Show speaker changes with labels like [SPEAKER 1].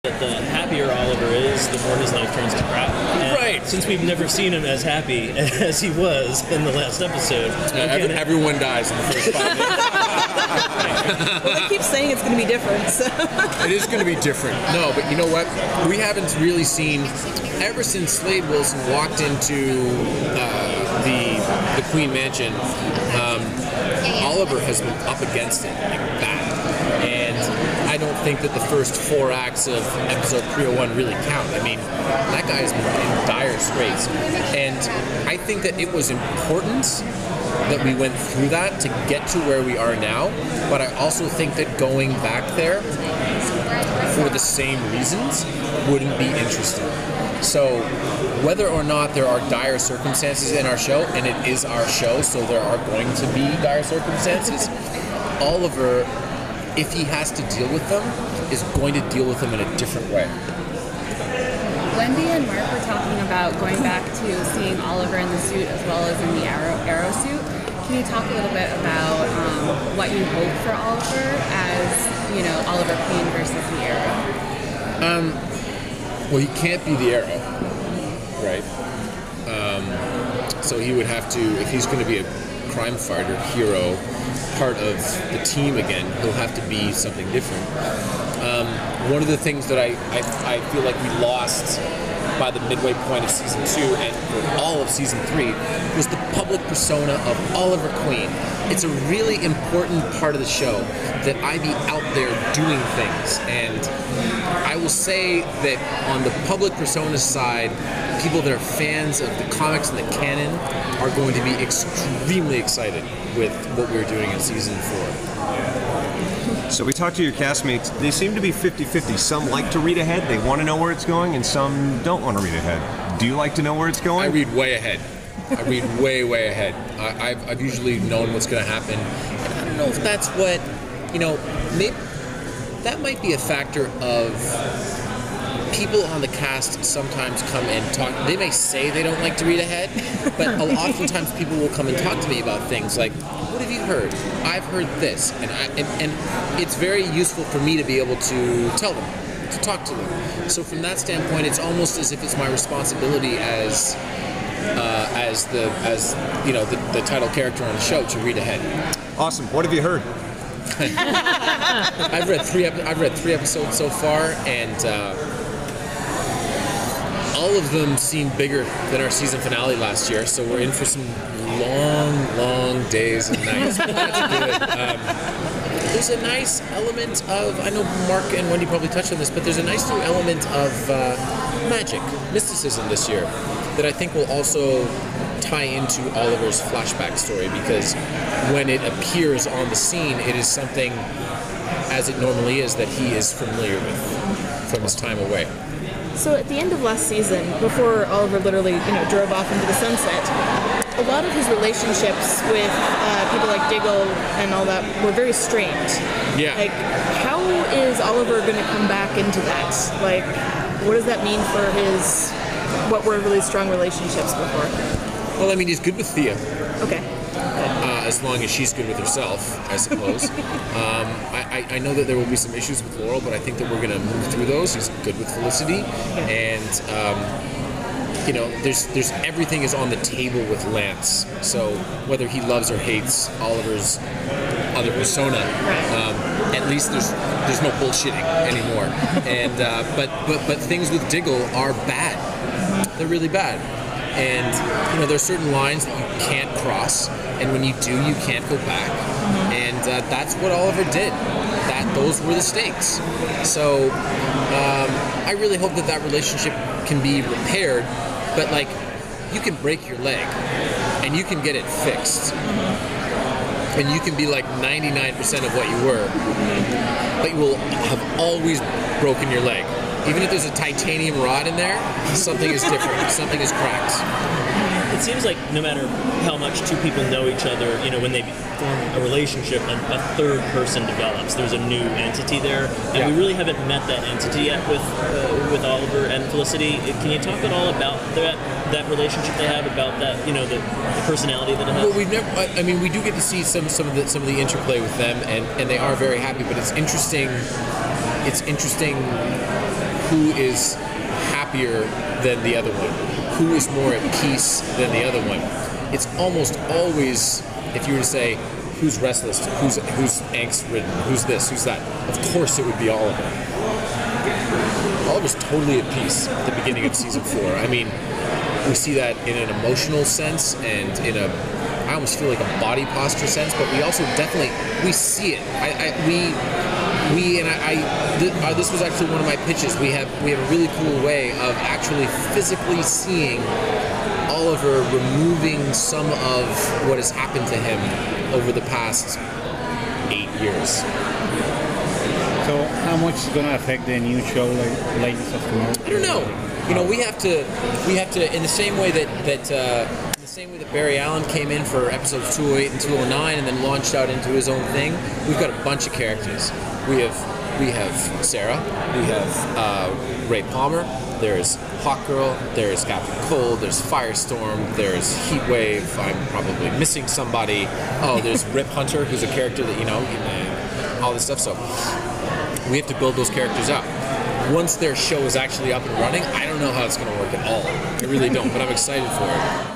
[SPEAKER 1] The happier Oliver is, the more his life turns to crap. And
[SPEAKER 2] right.
[SPEAKER 1] Since we've never seen him as happy as he was in the last episode.
[SPEAKER 2] Everyone dies in the first 5 minutes.
[SPEAKER 3] Well, they keep saying it's going to be different. So.
[SPEAKER 2] It is going to be different. No, but you know what? We haven't really seen, ever since Slade Wilson walked into the Queen Mansion, Oliver has been up against it like that. And I don't think that the first 4 acts of episode 301 really count. I mean, that guy has been in dire straits. And I think that it was important that we went through that to get to where we are now. But I also think that going back there for the same reasons wouldn't be interesting. So whether or not there are dire circumstances in our show, and it is our show, so there are going to be dire circumstances, Oliver, if he has to deal with them, is going to deal with them in a different way.
[SPEAKER 4] Wendy and Mark were talking about going back to seeing Oliver in the suit as well as in the arrow suit. Can you talk a little bit about what you hope for Oliver as, you know, Oliver Queen versus the Arrow?
[SPEAKER 2] Well, he can't be the Arrow, right? So he would have to, if he's going to be a crime fighter, hero, part of the team again, he'll have to be something different. One of the things that I feel like we lost by the midway point of season 2 and for all of season 3 was the public persona of Oliver Queen. It's a really important part of the show that I be out there doing things, and I will say that on the public persona side, people that are fans of the comics and the canon are going to be extremely excited with what we're doing in season 4.
[SPEAKER 5] So we talked to your castmates. They seem to be 50-50. Some like to read ahead. They want to know where it's going, and some don't want to read ahead. Do you like to know where it's going?
[SPEAKER 2] I read way ahead. I read way, way ahead. I've usually known what's going to happen. And I don't know if that's what, you know, maybe that might be a factor of people on the cast sometimes come and talk. They may say they don't like to read ahead, but oftentimes people will come and talk to me about things like, what have you heard? I've heard this. And it's very useful for me to be able to tell them, to talk to them. So from that standpoint, it's almost as if it's my responsibility as the title character on the show to read ahead.
[SPEAKER 5] Awesome. What have you heard?
[SPEAKER 2] I've read three episodes so far, and all of them seem bigger than our season finale last year. So we're in for some long days and nights. But that's good. There's a nice element of, I know Mark and Wendy probably touched on this, but there's a nice new element of magic, mysticism this year that I think will also tie into Oliver's flashback story, because when it appears on the scene, it is something, as it normally is, that he is familiar with from his time away.
[SPEAKER 3] So at the end of last season, before Oliver literally, drove off into the sunset, a lot of his relationships with people like Diggle and all that were very strained.
[SPEAKER 2] Yeah.
[SPEAKER 3] Like, how is Oliver going to come back into that? Like, what does that mean for what were really strong relationships before?
[SPEAKER 2] Well, I mean, he's good with Thea.
[SPEAKER 3] Okay.
[SPEAKER 2] As long as she's good with herself, I suppose. I know that there will be some issues with Laurel, but I think that we're going to move through those. He's good with Felicity, and there's everything is on the table with Lance. So whether he loves or hates Oliver's other persona, at least there's no bullshitting anymore. And but things with Diggle are bad. They're really bad. And there's certain lines that you can't cross, and when you do, you can't go back. And that's what Oliver did. Those were the stakes. So I really hope that relationship can be repaired. But you can break your leg, and you can get it fixed, and you can be like 99% of what you were, but you will have always broken your leg. Even if there's a titanium rod in there, something is different. Something is cracked.
[SPEAKER 1] It seems like no matter how much two people know each other, when they form a relationship, a third person develops. There's a new entity there, and we really haven't met that entity yet with Oliver and Felicity. Can you talk at all about that relationship they have, about that, the personality that it has?
[SPEAKER 2] Well, we've never. I mean, we do get to see some of the interplay with them, and they are very happy. But it's interesting. It's interesting who is happier than the other one, who is more at peace than the other one. It's almost always, if you were to say, who's restless, who's angst-ridden, who's this, who's that, of course it would be Oliver. Oliver's totally at peace at the beginning of season 4. I mean, we see that in an emotional sense and in a, I almost feel like a body posture sense, but we also definitely, we see it. This was actually one of my pitches. We have a really cool way of actually physically seeing Oliver removing some of what has happened to him over the past 8 years.
[SPEAKER 6] So how much is going to affect the new show, like Legends of Tomorrow?
[SPEAKER 2] I don't know. You know, we have to in the same way that Barry Allen came in for episodes 208 and 209 and then launched out into his own thing. We've got a bunch of characters. We have Sarah. We have Ray Palmer. There's Hawkgirl. There's Captain Cold. There's Firestorm. There's Heatwave. I'm probably missing somebody. Oh, there's Rip Hunter, who's a character that, you know, all this stuff. So we have to build those characters up. Once their show is actually up and running, I don't know how it's going to work at all. I really don't, but I'm excited for it.